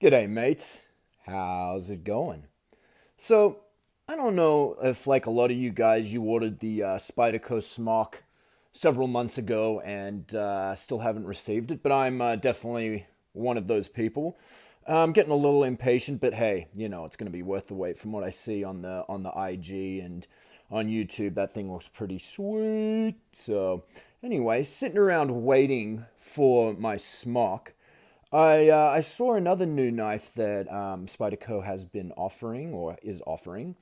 G'day, mates. How's it going? So, I don't know if, like a lot of you guys, you ordered the Spyderco smock several months ago and still haven't received it, but I'm definitely one of those people. I'm getting a little impatient, but hey, it's going to be worth the wait. From what I see on the IG and on YouTube, that thing looks pretty sweet. So, anyway, sitting around waiting for my smock. I saw another new knife that Spyderco has been offering or is offering,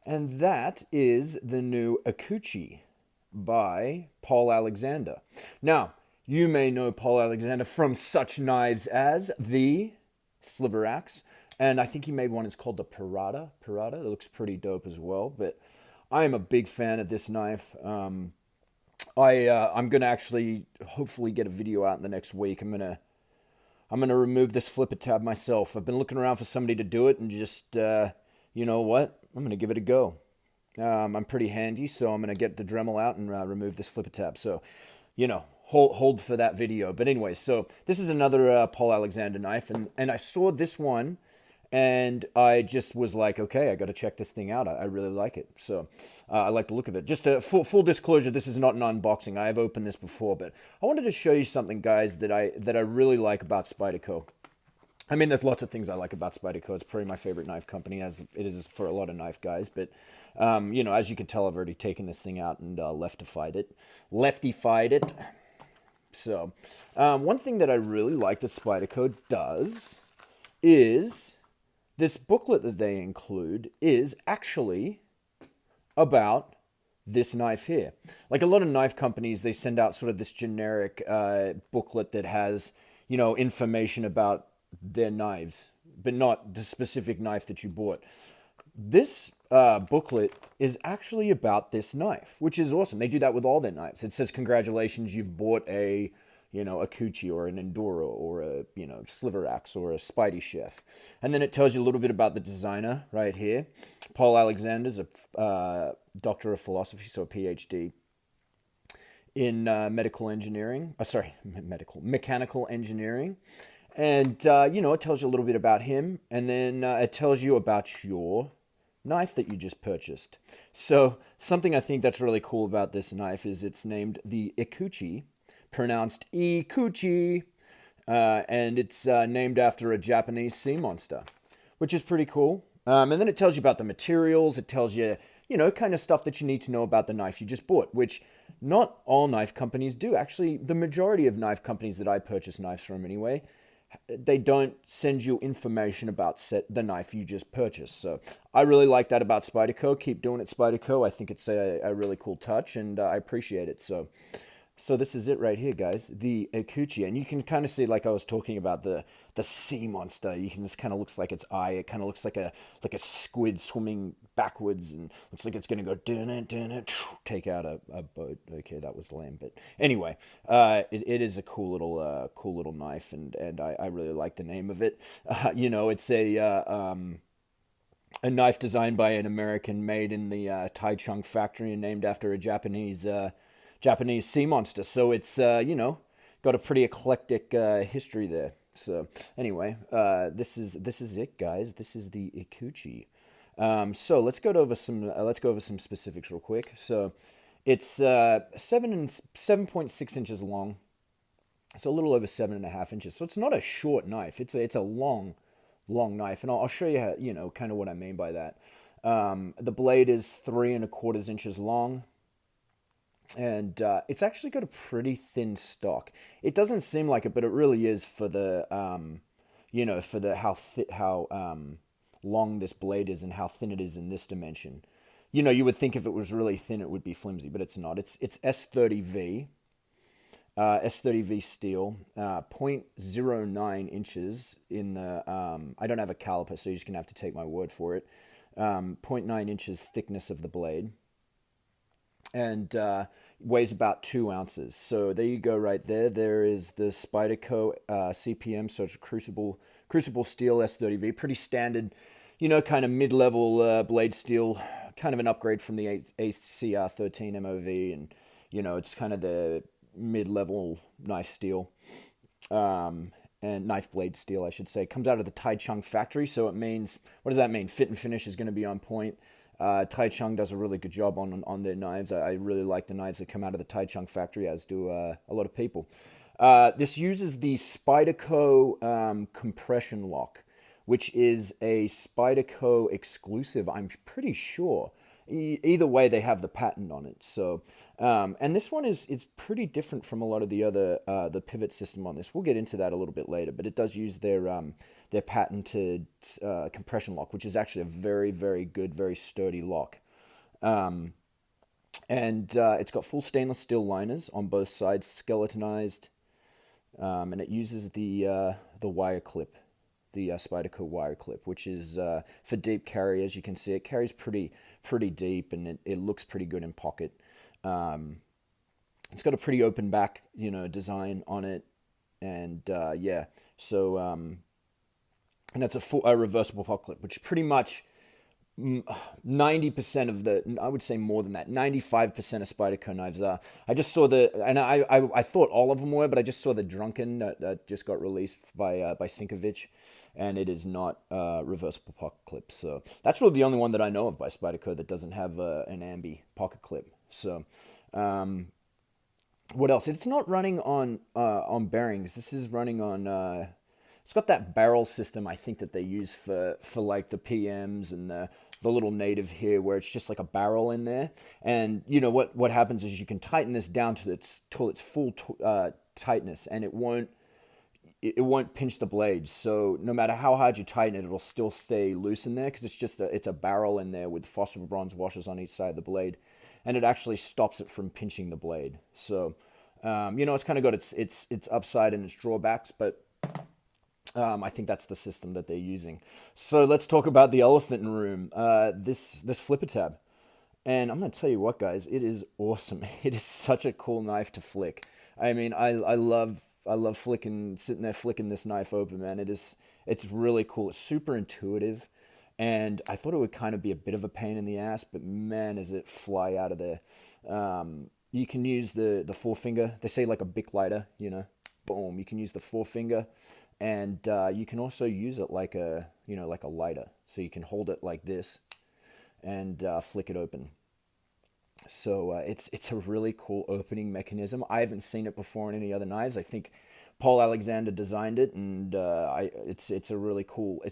and that is the new IKUCHI by Paul Alexander. Now, you may know Paul Alexander from such knives as the Sliver Axe, and I think he made one. It's called the Pirata. Pirata. It looks pretty dope as well. But I am a big fan of this knife. I'm gonna actually hopefully get a video out in the next week. I'm gonna remove this flipper tab myself. I've been looking around for somebody to do it, and just you know what? I'm gonna give it a go. I'm pretty handy, so I'm gonna get the Dremel out and remove this flipper tab. So, hold for that video. But anyway, so this is another Paul Alexander knife, and I saw this one, and I just was like, okay, I got to check this thing out. I really like it, so I like the look of it. Just a full disclosure, this is not an unboxing. I have opened this before, but I wanted to show you something, guys, that I really like about Spyderco. I mean, there's lots of things I like about Spyderco. It's probably my favorite knife company, as it is for a lot of knife guys. But as you can tell, I've already taken this thing out and leftified it. So, one thing that I really like that Spyderco does is this booklet that they include is actually about this knife here. Like a lot of knife companies, they send out sort of this generic booklet that has, information about their knives, but not the specific knife that you bought. This booklet is actually about this knife, which is awesome. They do that with all their knives. It says, congratulations, you've bought a Kuchi or an Enduro or a, Sliver Axe or a Spidey Chef. And then it tells you a little bit about the designer right here. Paul Alexander's a doctor of philosophy, so a PhD in medical engineering. Mechanical engineering. And, it tells you a little bit about him. And then it tells you about your knife that you just purchased. So something I think that's really cool about this knife is it's named the IKUCHI, pronounced IKUCHI, and it's named after a Japanese sea monster, which is pretty cool. And then it tells you about the materials. It tells you, kind of stuff that you need to know about the knife you just bought, which not all knife companies do. Actually, the majority of knife companies that I purchase knives from anyway, they don't send you information about the knife you just purchased. So I really like that about Spyderco. Keep doing it, Spyderco. I think it's a really cool touch, and I appreciate it. So this is it right here, guys. The IKUCHI, and you can kind of see, like I was talking about, the sea monster. You can, this kind of looks like its eye. It kind of looks like a squid swimming backwards, and looks like it's gonna go dun it, take out a boat. Okay, that was lame, but anyway, it is a cool little knife, and I really like the name of it. It's a knife designed by an American, made in the Taichung factory, and named after a Japanese sea monster. So it's got a pretty eclectic history there. So anyway, this is it, guys. This is the IKUCHI. So let's go over some specifics real quick. So it's 7.6 inches long, so a little over 7.5 inches. So it's not a short knife. It's a long knife, and I'll show you how, kind of what I mean by that. The blade is 3.25 inches long, and it's actually got a pretty thin stock. It doesn't seem like it, but it really is for the how long this blade is and how thin it is in this dimension. You would think if it was really thin, it would be flimsy, but it's not. It's S30V. S30V steel, 0.09 inches in the, I don't have a caliper, so you're just going to have to take my word for it. Zero point 0.9 inches thickness of the blade, and weighs about 2 ounces. So there you go, right there. There is the Spyderco CPM, so it's a crucible steel S30V, pretty standard, kind of mid-level blade steel, kind of an upgrade from the ACR13 MOV, and it's kind of the mid-level knife steel. and knife blade steel, I should say. It comes out of the Taichung factory, so it means, what does that mean? Fit and finish is going to be on point. Taichung does a really good job on their knives. I really like the knives that come out of the Taichung factory, as do a lot of people. This uses the Spyderco compression lock, which is a Spyderco exclusive, I'm pretty sure. Either way, they have the patent on it. So, and this one is pretty different from a lot of the other the pivot system on this. We'll get into that a little bit later, but it does use their patented compression lock, which is actually a very, very good, very sturdy lock. And it's got full stainless steel liners on both sides, skeletonized, and it uses the wire clip, the Spyderco wire clip, which is for deep carry. As you can see, it carries pretty deep, and it looks pretty good in pocket. It's got a pretty open back, design on it, and yeah. So and that's a reversible pocket clip, which pretty much 90% of the, I would say more than that, 95% of Spyderco knives are. I just saw and I thought all of them were, but I just saw the Drunken that just got released by Sinkovich, and it is not reversible pocket clip. So that's really the only one that I know of by Spyderco that doesn't have an ambi pocket clip. So what else? It's not running on bearings. This is running on. It's got that barrel system, I think, that they use for like the PMs and the little native here, where it's just like a barrel in there. And what happens is you can tighten this down to its full tightness, and it won't pinch the blades. So no matter how hard you tighten it, it'll still stay loose in there, because it's a barrel in there with phosphor bronze washers on each side of the blade, and it actually stops it from pinching the blade. So it's kind of got its upside and its drawbacks, but I think that's the system that they're using. So let's talk about the elephant in the room. This flipper tab, and I'm gonna tell you what, guys, it is awesome. It is such a cool knife to flick. I mean, I love sitting there flicking this knife open, man. It's really cool. It's super intuitive, and I thought it would kind of be a bit of a pain in the ass, but man, does it fly out of there. You can use the forefinger. They say like a Bic lighter, boom. You can use the forefinger. And you can also use it like a lighter. So you can hold it like this and flick it open. So it's a really cool opening mechanism. I haven't seen it before in any other knives. I think Paul Alexander designed it, and it's a really cool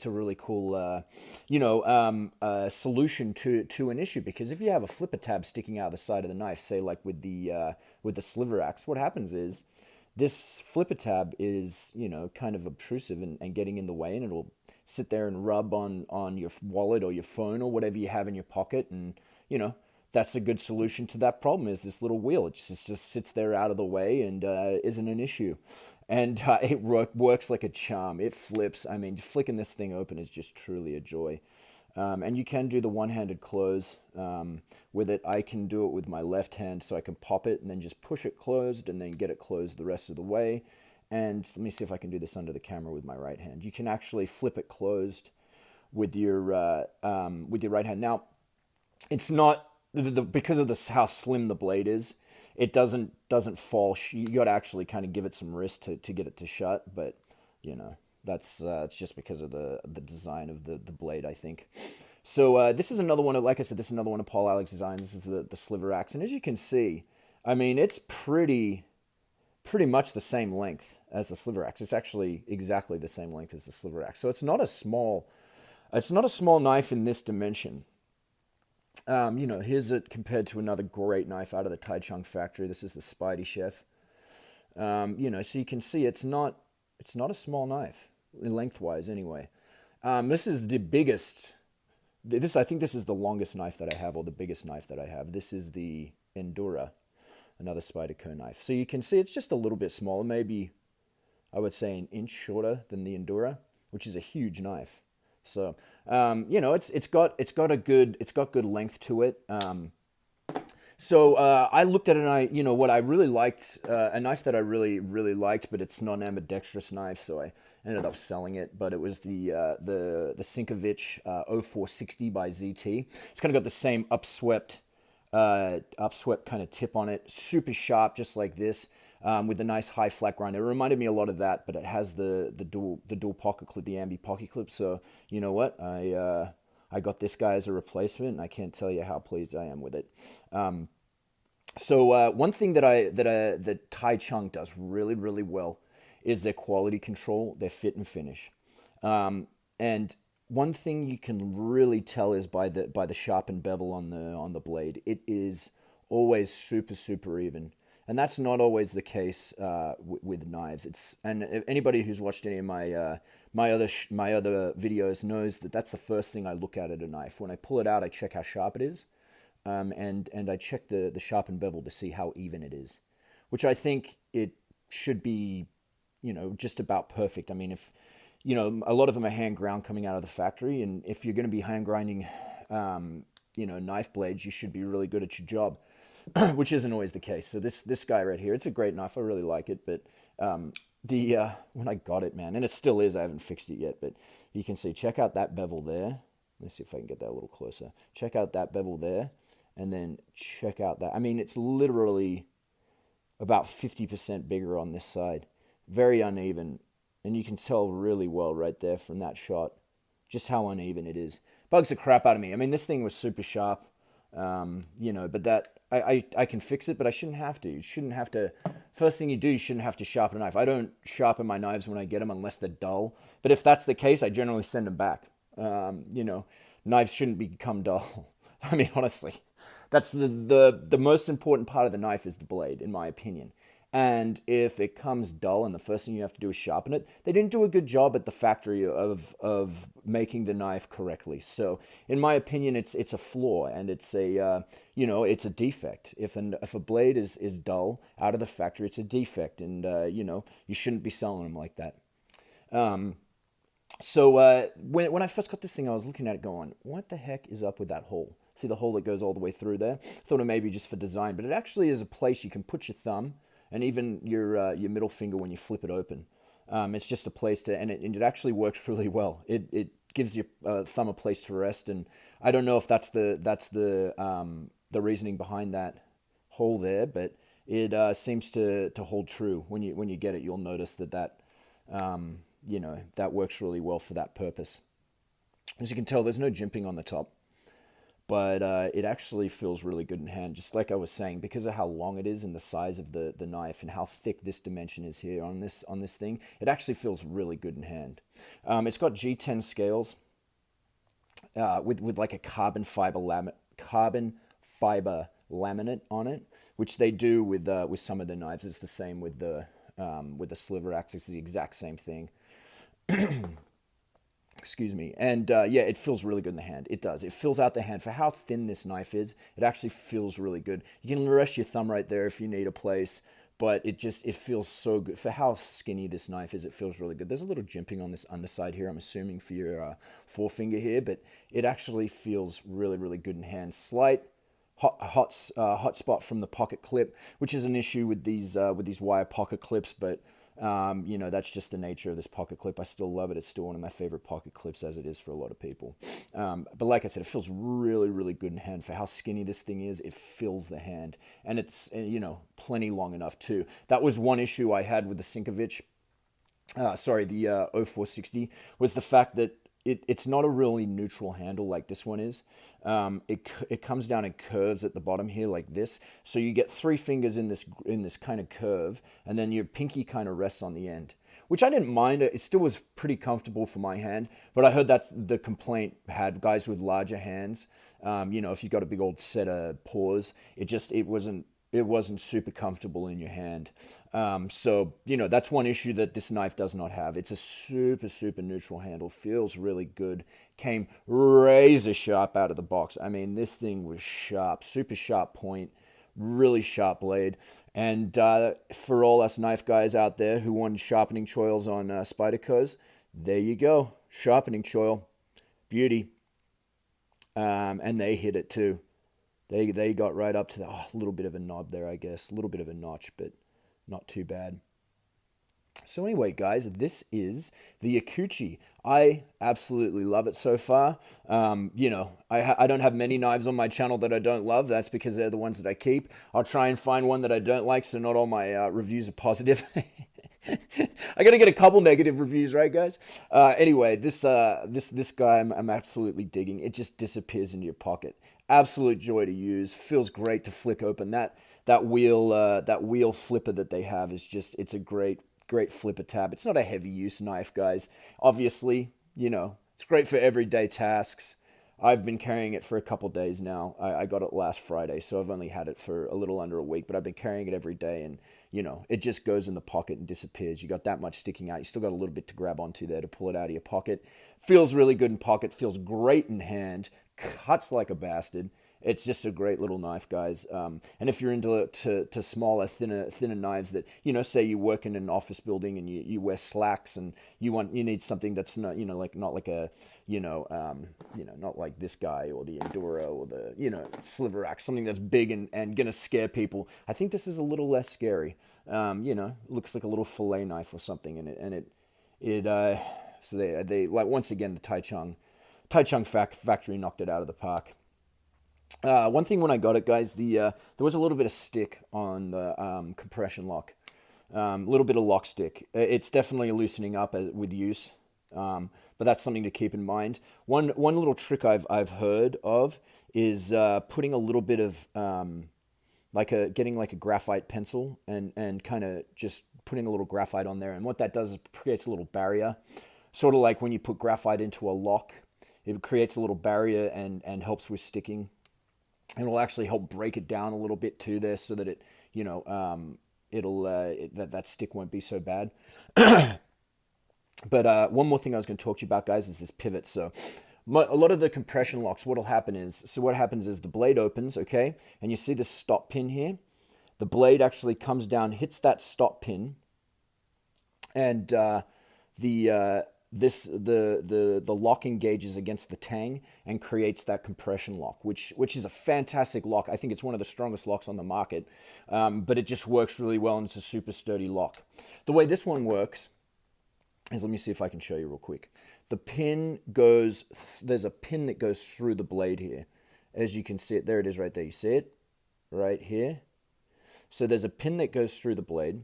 solution to an issue. Because if you have a flipper tab sticking out the side of the knife, say like with the sliver axe, what happens is this flipper tab is, kind of obtrusive and getting in the way, and it'll sit there and rub on your wallet or your phone or whatever you have in your pocket. And, that's a good solution to that problem, is this little wheel. It just sits there out of the way and isn't an issue. And it works like a charm. It flips. I mean, flicking this thing open is just truly a joy. And you can do the one-handed close with it. I can do it with my left hand, so I can pop it and then just push it closed and then get it closed the rest of the way. And let me see if I can do this under the camera with my right hand. You can actually flip it closed with your right hand. Now, it's not because of how slim the blade is. It doesn't fall. You got to actually kind of give it some wrist to get it to shut, but that's it's just because of the design of the blade, I think. So this is another one. Like I said, this is another one of Paul Alex's designs. This is the sliver axe, and as you can see, I mean, it's pretty much the same length as the sliver axe. It's actually exactly the same length as the sliver axe. So it's not a small knife in this dimension. Here's it compared to another great knife out of the Taichung factory. This is the Spidey Chef. So you can see it's not a small knife, lengthwise anyway. This is the biggest. I think this is the longest knife that I have, or the biggest knife that I have. This is the Endura, another Spyderco knife. So you can see it's just a little bit smaller, maybe I would say an inch shorter than the Endura, which is a huge knife. So it's got good length to it. So I looked at it, and what I really liked, a knife that I really, really liked, but it's not an ambidextrous knife, so I ended up selling it. But it was the Sinkovich 0460 by ZT. It's kind of got the same upswept kind of tip on it, super sharp, just like this. with a nice high flat grind. It reminded me a lot of that, but it has the dual pocket clip, the ambi pocket clip. So you know what, I got this guy as a replacement, and I can't tell you how pleased I am with it. So one thing that Tai Chung does really well is their quality control, their fit and finish. And one thing you can really tell is by the sharpened bevel on the blade. It is always super even, and that's not always the case with knives. And if anybody who's watched any of my other videos knows that that's the first thing I look at a knife. When I pull it out, I check how sharp it is, and I check the sharpened bevel to see how even it is, which I think it should be, just about perfect. I mean, if a lot of them are hand ground coming out of the factory, and if you're going to be hand grinding, knife blades, you should be really good at your job, which isn't always the case. So this guy right here, it's a great knife. I really like it, but when I got it, man, and it still is, I haven't fixed it yet, but you can see, check out that bevel there. Let's see if I can get that a little closer. Check out that bevel there, and then check out that. I mean, it's literally about 50% bigger on this side. Very uneven. And you can tell really well right there from that shot just how uneven it is. Bugs the crap out of me. I mean, this thing was super sharp, but that I can fix it, but I shouldn't have to. You shouldn't have to. First thing you do, you shouldn't have to sharpen a knife. I don't sharpen my knives when I get them unless they're dull. But if that's the case, I generally send them back. Knives shouldn't become dull. I mean, honestly, that's the most important part of the knife is the blade, in my opinion. And if it comes dull and the first thing you have to do is sharpen it, they didn't do a good job at the factory of making the knife correctly. So, in my opinion, it's a flaw, and it's it's a defect. If a blade is dull out of the factory, it's a defect, and you shouldn't be selling them like that. So when I first got this thing, I was looking at it going, what the heck is up with that hole? See the hole that goes all the way through there? Thought it may be just for design, but it actually is a place you can put your thumb and even your middle finger when you flip it open. It's just a place to, and it actually works really well. It gives your thumb a place to rest, and I don't know if that's the reasoning behind that hole there, but it seems to hold true. When you get it, you'll notice that that works really well for that purpose. As you can tell, there's no jimping on the top, but it actually feels really good in hand, just like I was saying, because of how long it is and the size of the knife and how thick this dimension is here on this thing. It actually feels really good in hand. It's got G10 scales with like a carbon fiber laminate on it, which they do with some of the knives. It's the same with the sliver axis. It's the exact same thing. Excuse me. And it feels really good in the hand. It does. It fills out the hand. For how thin this knife is, it actually feels really good. You can rest your thumb right there if you need a place, but it feels so good. For how skinny this knife is, it feels really good. There's a little jimping on this underside here, I'm assuming, for your forefinger here, but it actually feels really, really good in hand. Slight hot spot from the pocket clip, which is an issue with these wire pocket clips, but that's just the nature of this pocket clip. I still love it. It's still one of my favorite pocket clips, as it is for a lot of people. But like I said, it feels really, really good in hand. For how skinny this thing is, it fills the hand. And it's, plenty long enough too. That was one issue I had with the Sinkovich, the 0460, was the fact that it's not a really neutral handle like this one is. It comes down in curves at the bottom here like this. So you get three fingers in this kind of curve, and then your pinky kind of rests on the end, which I didn't mind. It still was pretty comfortable for my hand, but I heard that's the complaint had guys with larger hands. If you got a big old set of paws, it wasn't super comfortable in your hand. That's one issue that this knife does not have. It's a super, super neutral handle. Feels really good. Came razor sharp out of the box. I mean, this thing was sharp, super sharp point, really sharp blade. And for all us knife guys out there who want sharpening choils on Spydercos, there you go. Sharpening choil. Beauty. And they hit it too. They got right up to a little bit of a knob there, I guess. A little bit of a notch, but not too bad. So anyway, guys, this is the IKUCHI. I absolutely love it so far. I don't have many knives on my channel that I don't love. That's because they're the ones that I keep. I'll try and find one that I don't like, so not all my reviews are positive. I gotta get a couple negative reviews, right, guys? Anyway, this guy I'm absolutely digging. It just disappears into your pocket. Absolute joy to use. Feels great to flick open. That wheel flipper that they have is just, it's a great flipper tab. It's not a heavy use knife, guys. Obviously, it's great for everyday tasks. I've been carrying it for a couple days now. I got it last Friday, so I've only had it for a little under a week, but I've been carrying it every day, and it just goes in the pocket and disappears. You got that much sticking out. You still got a little bit to grab onto there to pull it out of your pocket. Feels really good in pocket. Feels great in hand. Cuts like a bastard. It's just a great little knife, guys. And if you're into to smaller, thinner knives that, say you work in an office building and you wear slacks and you need something that's not, not like a, not like this guy or the Enduro or the, Sliver Axe, something that's big and gonna scare people. I think this is a little less scary. Looks like a little fillet knife or something, so they like, once again, the Taichung factory knocked it out of the park. One thing when I got it, guys, there was a little bit of stick on the compression lock, a little bit of lock stick. It's definitely loosening up with use, but that's something to keep in mind. One little trick I've heard of is putting a little bit of getting like a graphite pencil and kind of just putting a little graphite on there, and what that does is creates a little barrier, sort of like when you put graphite into a lock. It creates a little barrier and helps with sticking. And it'll actually help break it down a little bit too there, so that that stick won't be so bad. But one more thing I was going to talk to you about, guys, is this pivot. So a lot of the compression locks, what happens is the blade opens, okay, and you see this stop pin here. The blade actually comes down, hits that stop pin, and the lock engages against the tang and creates that compression lock, which is a fantastic lock. I think it's one of the strongest locks on the market, but it just works really well, and it's a super sturdy lock. The way this one works is, let me see if I can show you real quick. There's a pin that goes through the blade here. As you can see it, there it is right there. You see it right here? So there's a pin that goes through the blade,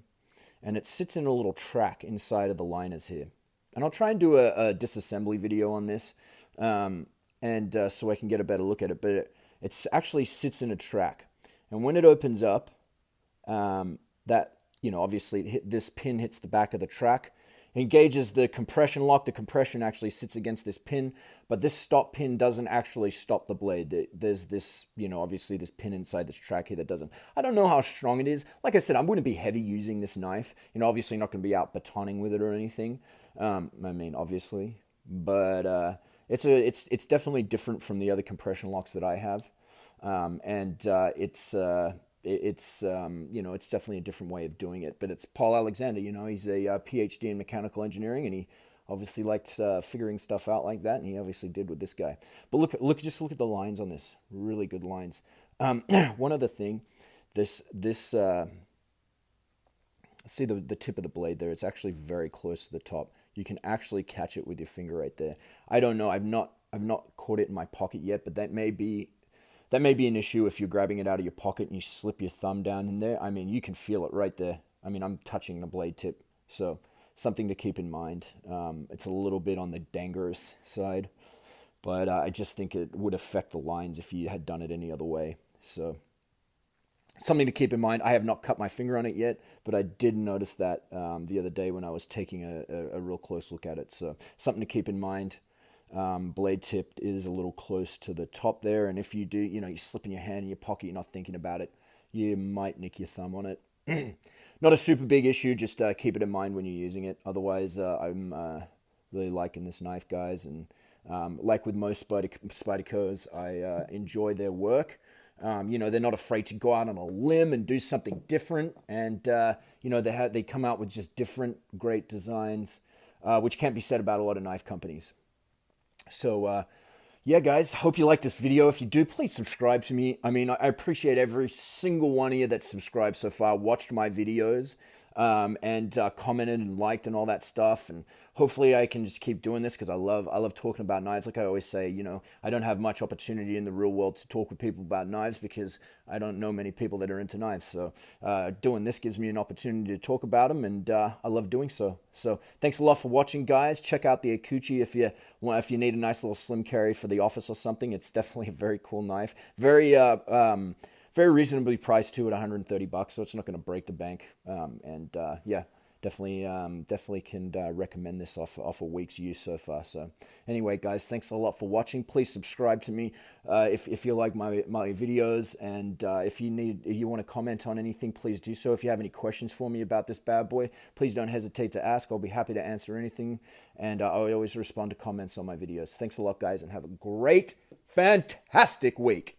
and it sits in a little track inside of the liners here. And I'll try and do a disassembly video on this, so I can get a better look at it. But it actually sits in a track, and when it opens up, obviously this pin hits the back of the track, engages the compression lock. The compression actually sits against this pin, but this stop pin doesn't actually stop the blade. There's this, obviously this pin inside this track here that doesn't. I don't know how strong it is. Like I said, I'm going to be heavy using this knife. Obviously not going to be out batoning with it or anything. Obviously, but it's definitely different from the other compression locks that I have, it's definitely a different way of doing it. But it's Paul Alexander. He's a PhD in mechanical engineering, and he obviously likes figuring stuff out like that, and he obviously did with this guy. But just look at the lines on this. Really good lines. One other thing, see the tip of the blade there. It's actually very close to the top. You can actually catch it with your finger right there. I don't know. I've not caught it in my pocket yet, but that may be an issue if you're grabbing it out of your pocket and you slip your thumb down in there. I mean, you can feel it right there. I mean, I'm touching the blade tip, so something to keep in mind. It's a little bit on the dangerous side, but I just think it would affect the lines if you had done it any other way. So something to keep in mind. I have not cut my finger on it yet, but I did notice that the other day when I was taking a real close look at it. So something to keep in mind. Blade tip is a little close to the top there, and if you do, you slip in your hand in your pocket, you're not thinking about it, you might nick your thumb on it. Not a super big issue, just keep it in mind when you're using it. Otherwise, I'm really liking this knife, guys, and like with most Spydercos, I enjoy their work. They're not afraid to go out on a limb and do something different, and they come out with just different great designs, which can't be said about a lot of knife companies. So yeah, guys, hope you like this video. If you do, please subscribe to me. I mean, I appreciate every single one of you that's subscribed so far, watched my videos. and commented and liked and all that stuff. And hopefully I can just keep doing this because I love talking about knives. Like I always say, you know, I don't have much opportunity in the real world to talk with people about knives because I don't know many people that are into knives. So doing this gives me an opportunity to talk about them, and I love doing so. So thanks a lot for watching, guys. Check out the IKUCHI if you need a nice little slim carry for the office or something. It's definitely a very cool knife. Very reasonably priced too at $130, so it's not going to break the bank. Yeah, definitely can recommend this off a week's use so far. So anyway, guys, thanks a lot for watching. Please subscribe to me if you like my videos, and if you want to comment on anything, please do so. If you have any questions for me about this bad boy, please don't hesitate to ask. I'll be happy to answer anything, and I always respond to comments on my videos. Thanks a lot, guys, and have a great, fantastic week.